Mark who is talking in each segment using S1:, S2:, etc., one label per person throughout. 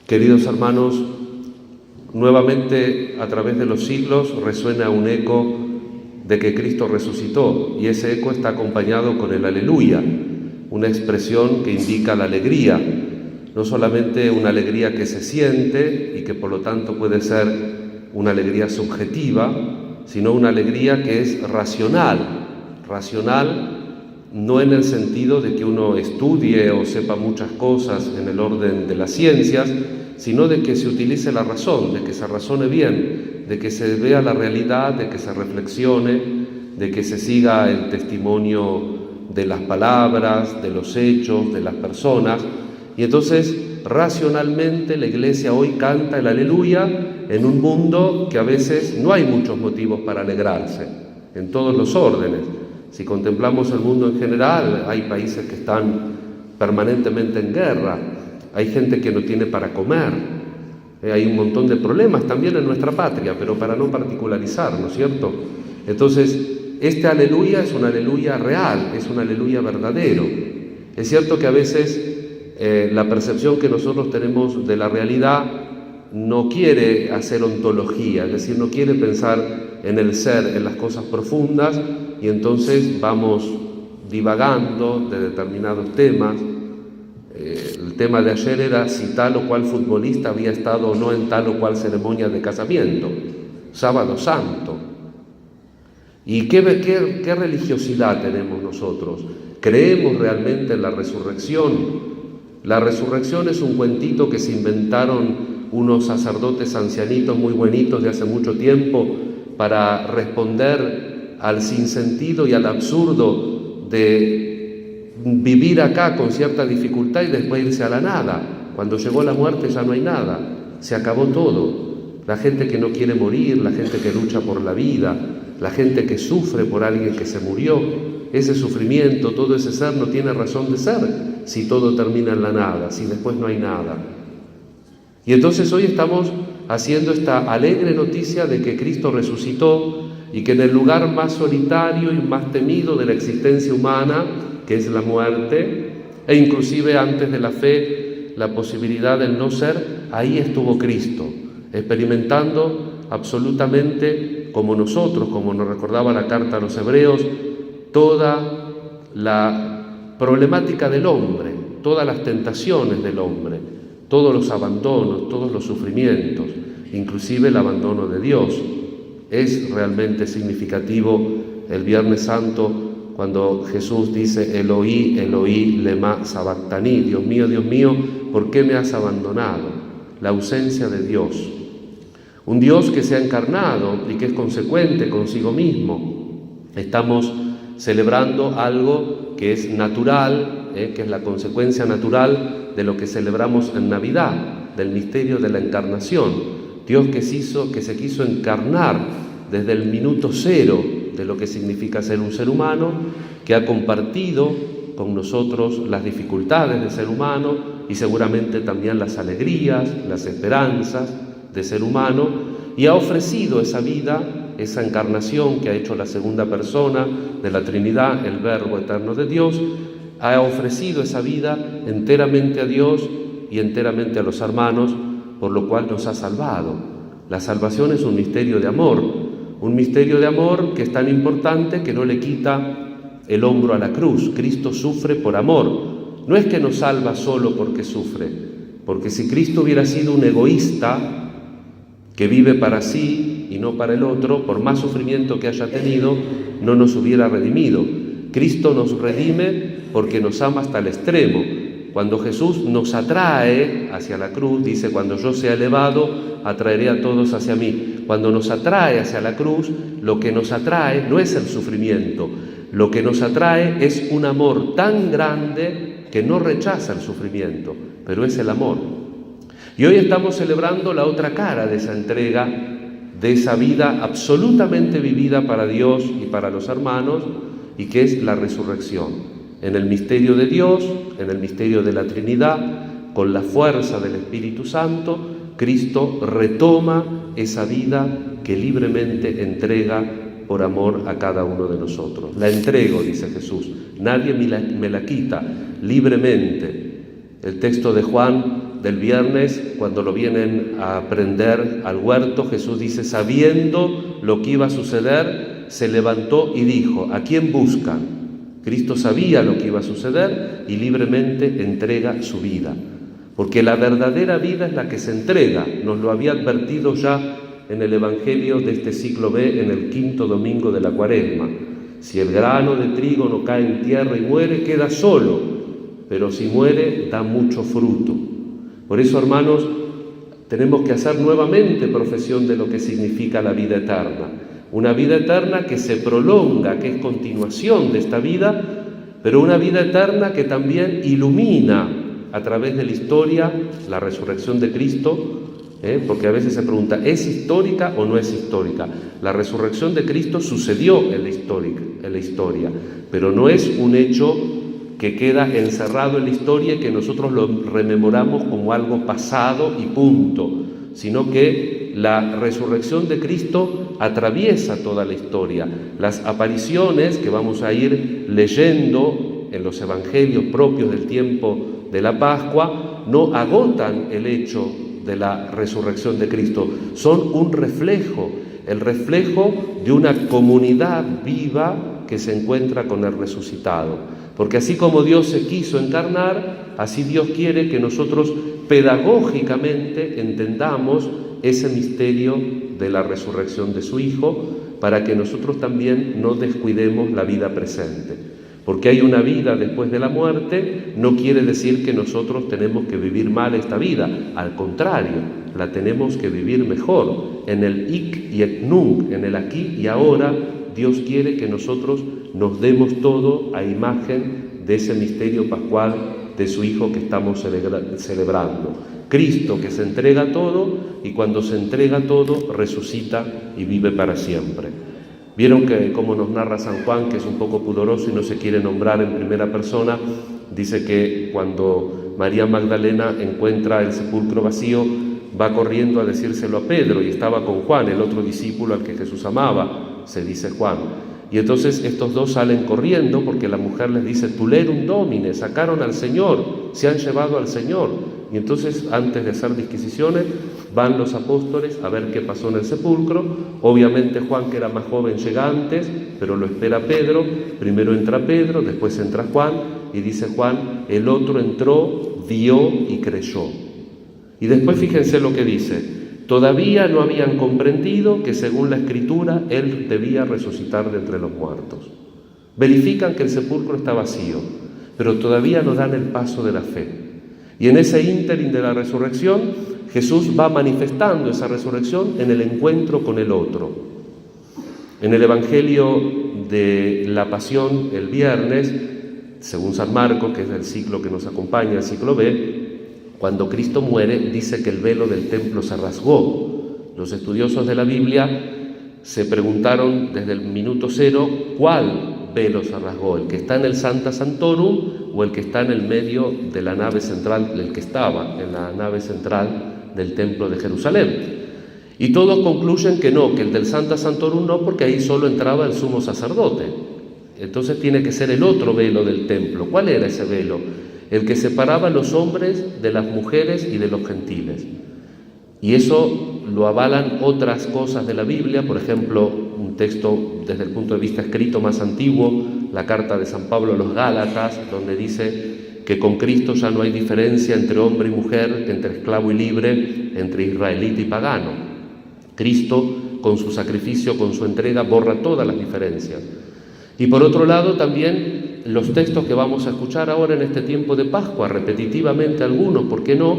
S1: Queridos hermanos, nuevamente a través de los siglos resuena un eco de que Cristo resucitó, y ese eco está acompañado con el aleluya, una expresión que indica la alegría, no solamente una alegría que se siente y que por lo tanto puede ser una alegría subjetiva, sino una alegría que es racional no en el sentido de que uno estudie o sepa muchas cosas en el orden de las ciencias, sino de que se utilice la razón, de que se razone bien, de que se vea la realidad, de que se reflexione, de que se siga el testimonio de las palabras, de los hechos, de las personas. Y entonces, racionalmente, la Iglesia hoy canta el aleluya en un mundo que a veces no hay muchos motivos para alegrarse, en todos los órdenes. Si contemplamos el mundo en general, hay países que están permanentemente en guerra, hay gente que no tiene para comer, hay un montón de problemas también en nuestra patria, pero para no particularizar, ¿no es cierto? Entonces, este aleluya es un aleluya real, es un aleluya verdadero. Es cierto que a veces la percepción que nosotros tenemos de la realidad no quiere hacer ontología, es decir, no quiere pensar en el ser, en las cosas profundas, y entonces vamos divagando de determinados temas. El tema de ayer era si tal o cual futbolista había estado o no en tal o cual ceremonia de casamiento, sábado santo. ¿Y qué religiosidad tenemos nosotros? ¿Creemos realmente en la resurrección? La resurrección es un cuentito que se inventaron unos sacerdotes ancianitos muy buenitos de hace mucho tiempo para responder al sinsentido y al absurdo de vivir acá con cierta dificultad y después irse a la nada. Cuando llegó la muerte ya no hay nada, se acabó todo. La gente que no quiere morir, la gente que lucha por la vida, la gente que sufre por alguien que se murió, ese sufrimiento, todo ese ser no tiene razón de ser si todo termina en la nada, si después no hay nada. Y entonces hoy estamos haciendo esta alegre noticia de que Cristo resucitó y que en el lugar más solitario y más temido de la existencia humana, que es la muerte, e inclusive antes de la fe, la posibilidad del no ser, ahí estuvo Cristo, experimentando absolutamente como nosotros, como nos recordaba la carta a los Hebreos, toda la problemática del hombre, todas las tentaciones del hombre, todos los abandonos, todos los sufrimientos, inclusive el abandono de Dios. Es realmente significativo el Viernes Santo cuando Jesús dice Eloí, Eloí, lema sabactani, Dios mío, ¿por qué me has abandonado? La ausencia de Dios. Un Dios que se ha encarnado y que es consecuente consigo mismo. Estamos celebrando algo que es natural, que es la consecuencia natural de lo que celebramos en Navidad, del misterio de la encarnación. Dios que se quiso encarnar desde el minuto cero de lo que significa ser un ser humano, que ha compartido con nosotros las dificultades de ser humano y seguramente también las alegrías, las esperanzas de ser humano, y ha ofrecido esa vida, esa encarnación que ha hecho la segunda persona de la Trinidad, el Verbo eterno de Dios, ha ofrecido esa vida enteramente a Dios y enteramente a los hermanos, por lo cual nos ha salvado. La salvación es un misterio de amor que es tan importante que no le quita el hombro a la cruz. Cristo sufre por amor. No es que nos salva solo porque sufre, porque si Cristo hubiera sido un egoísta que vive para sí y no para el otro, por más sufrimiento que haya tenido, no nos hubiera redimido. Cristo nos redime porque nos ama hasta el extremo. Cuando Jesús nos atrae hacia la cruz, dice, cuando yo sea elevado, atraeré a todos hacia mí. Cuando nos atrae hacia la cruz, lo que nos atrae no es el sufrimiento, lo que nos atrae es un amor tan grande que no rechaza el sufrimiento, pero es el amor. Y hoy estamos celebrando la otra cara de esa entrega, de esa vida absolutamente vivida para Dios y para los hermanos, y que es la resurrección. En el misterio de Dios, en el misterio de la Trinidad, con la fuerza del Espíritu Santo, Cristo retoma esa vida que libremente entrega por amor a cada uno de nosotros. La entrego, dice Jesús, nadie me la quita, libremente. El texto de Juan del viernes, cuando lo vienen a prender al huerto, Jesús dice, sabiendo lo que iba a suceder, se levantó y dijo, ¿a quién buscan? Cristo sabía lo que iba a suceder y libremente entrega su vida. Porque la verdadera vida es la que se entrega. Nos lo había advertido ya en el Evangelio de este siglo B, en el 5.º domingo de la Cuaresma. Si el grano de trigo no cae en tierra y muere, queda solo, pero si muere, da mucho fruto. Por eso, hermanos, tenemos que hacer nuevamente profesión de lo que significa la vida eterna. Una vida eterna que se prolonga, que es continuación de esta vida, pero una vida eterna que también ilumina a través de la historia la resurrección de Cristo, porque a veces se pregunta, ¿es histórica o no es histórica? La resurrección de Cristo sucedió en la historia, pero no es un hecho que queda encerrado en la historia y que nosotros lo rememoramos como algo pasado y punto, sino que la resurrección de Cristo atraviesa toda la historia. Las apariciones que vamos a ir leyendo en los evangelios propios del tiempo de la Pascua no agotan el hecho de la resurrección de Cristo, son un reflejo, el reflejo de una comunidad viva que se encuentra con el resucitado. Porque así como Dios se quiso encarnar, así Dios quiere que nosotros pedagógicamente entendamos ese misterio de la resurrección de su Hijo, para que nosotros también no descuidemos la vida presente. Porque hay una vida después de la muerte, no quiere decir que nosotros tenemos que vivir mal esta vida. Al contrario, la tenemos que vivir mejor. En el hic y et nunc, en el aquí y ahora, Dios quiere que nosotros nos demos todo a imagen de ese misterio pascual de su Hijo que estamos celebrando. Cristo que se entrega todo y cuando se entrega todo resucita y vive para siempre. Vieron que como nos narra San Juan, que es un poco pudoroso y no se quiere nombrar en primera persona, dice que cuando María Magdalena encuentra el sepulcro vacío, va corriendo a decírselo a Pedro y estaba con Juan, el otro discípulo al que Jesús amaba, se dice Juan. Y entonces estos dos salen corriendo porque la mujer les dice, Tulerum Domine, sacaron al Señor, se han llevado al Señor. Y entonces, antes de hacer disquisiciones, van los apóstoles a ver qué pasó en el sepulcro. Obviamente Juan, que era más joven, llega antes, pero lo espera Pedro. Primero entra Pedro, después entra Juan, y dice Juan, el otro entró, vio y creyó. Y después fíjense lo que dice, todavía no habían comprendido que según la Escritura, Él debía resucitar de entre los muertos. Verifican que el sepulcro está vacío, pero todavía no dan el paso de la fe. Y en ese ínterin de la resurrección, Jesús va manifestando esa resurrección en el encuentro con el otro. En el Evangelio de la Pasión, el viernes, según San Marcos, que es el ciclo que nos acompaña, el ciclo B, cuando Cristo muere, dice que el velo del templo se rasgó. Los estudiosos de la Biblia se preguntaron desde el minuto cero, ¿cuál velo se rasgó? ¿El que está en el Sancta Sanctorum o el que está en el medio de la nave central, el que estaba en la nave central del templo de Jerusalén? Y todos concluyen que no, que el del Sancta Sanctorum no, porque ahí solo entraba el sumo sacerdote. Entonces tiene que ser el otro velo del templo. ¿Cuál era ese velo? El que separaba a los hombres de las mujeres y de los gentiles. Y eso lo avalan otras cosas de la Biblia, por ejemplo, un texto desde el punto de vista escrito más antiguo, la carta de San Pablo a los Gálatas, donde dice que con Cristo ya no hay diferencia entre hombre y mujer, entre esclavo y libre, entre israelita y pagano. Cristo, con su sacrificio, con su entrega, borra todas las diferencias. Y por otro lado también los textos que vamos a escuchar ahora en este tiempo de Pascua, repetitivamente algunos, ¿por qué no?,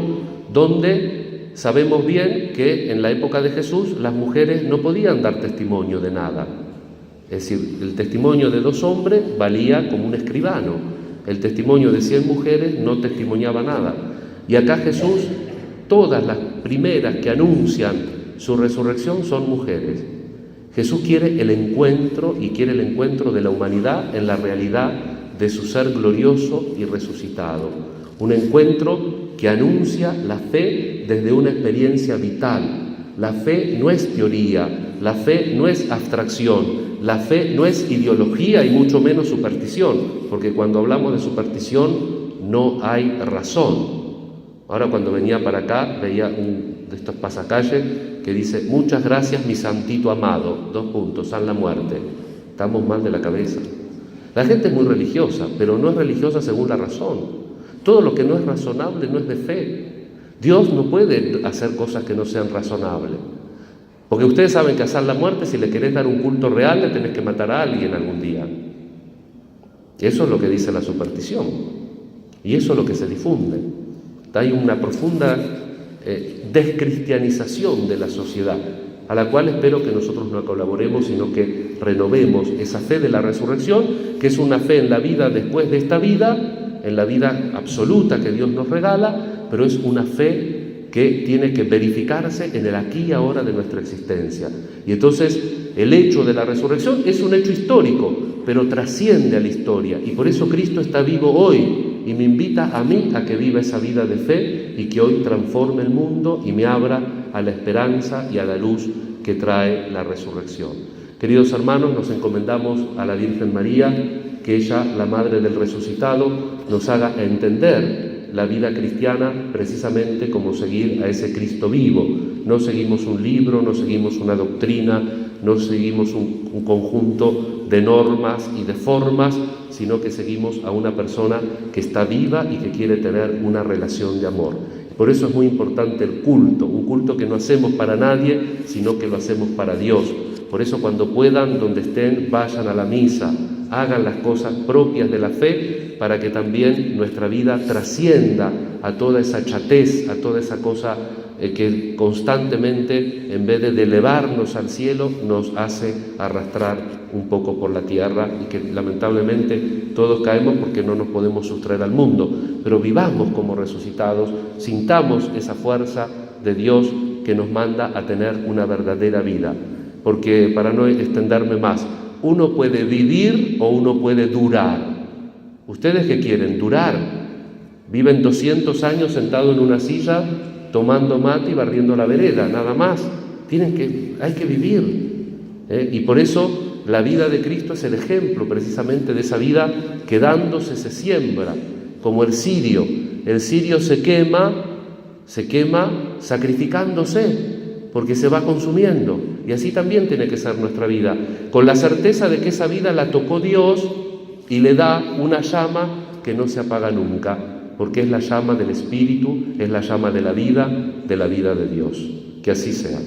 S1: donde sabemos bien que en la época de Jesús las mujeres no podían dar testimonio de nada. Es decir, el testimonio de 2 hombres valía como un escribano. El testimonio de 100 mujeres no testimoniaba nada. Y acá Jesús, todas las primeras que anuncian su resurrección son mujeres. Jesús quiere el encuentro y quiere el encuentro de la humanidad en la realidad de su ser glorioso y resucitado. Un encuentro que anuncia la fe desde una experiencia vital. La fe no es teoría, la fe no es abstracción, la fe no es ideología y mucho menos superstición, porque cuando hablamos de superstición no hay razón. Ahora cuando venía para acá veía un de estos pasacalles que dice: muchas gracias mi santito amado, San la muerte. Estamos mal de la cabeza. La gente es muy religiosa, pero no es religiosa según la razón. Todo lo que no es razonable no es de fe. Dios no puede hacer cosas que no sean razonables. Porque ustedes saben que a San la muerte, si le querés dar un culto real, le tenés que matar a alguien algún día. Eso es lo que dice la superstición. Y eso es lo que se difunde. Hay una profunda descristianización de la sociedad, a la cual espero que nosotros no colaboremos, sino que renovemos esa fe de la resurrección, que es una fe en la vida después de esta vida, en la vida absoluta que Dios nos regala, pero es una fe que tiene que verificarse en el aquí y ahora de nuestra existencia. Y entonces el hecho de la resurrección es un hecho histórico, pero trasciende a la historia, y por eso Cristo está vivo hoy y me invita a mí a que viva esa vida de fe y que hoy transforme el mundo y me abra a la esperanza y a la luz que trae la resurrección. Queridos hermanos, nos encomendamos a la Virgen María, que ella, la Madre del Resucitado, nos haga entender la vida cristiana precisamente como seguir a ese Cristo vivo. No seguimos un libro, no seguimos una doctrina, no seguimos un conjunto de normas y de formas, sino que seguimos a una persona que está viva y que quiere tener una relación de amor. Por eso es muy importante el culto, un culto que no hacemos para nadie, sino que lo hacemos para Dios. Por eso cuando puedan, donde estén, vayan a la misa, hagan las cosas propias de la fe, para que también nuestra vida trascienda a toda esa chatez, a toda esa cosa que constantemente, en vez de elevarnos al cielo, nos hace arrastrar un poco por la tierra, y que lamentablemente todos caemos porque no nos podemos sustraer al mundo. Pero vivamos como resucitados, sintamos esa fuerza de Dios que nos manda a tener una verdadera vida. Porque, para no extenderme más, uno puede vivir o uno puede durar. ¿Ustedes qué quieren? Durar. Viven 200 años sentados en una silla, tomando mate y barriendo la vereda, nada más. Hay que vivir. Y por eso la vida de Cristo es el ejemplo precisamente de esa vida que dándose se siembra, como el cirio. El cirio se quema sacrificándose, porque se va consumiendo. Y así también tiene que ser nuestra vida, con la certeza de que esa vida la tocó Dios y le da una llama que no se apaga nunca, porque es la llama del Espíritu, es la llama de la vida de Dios. Que así sea.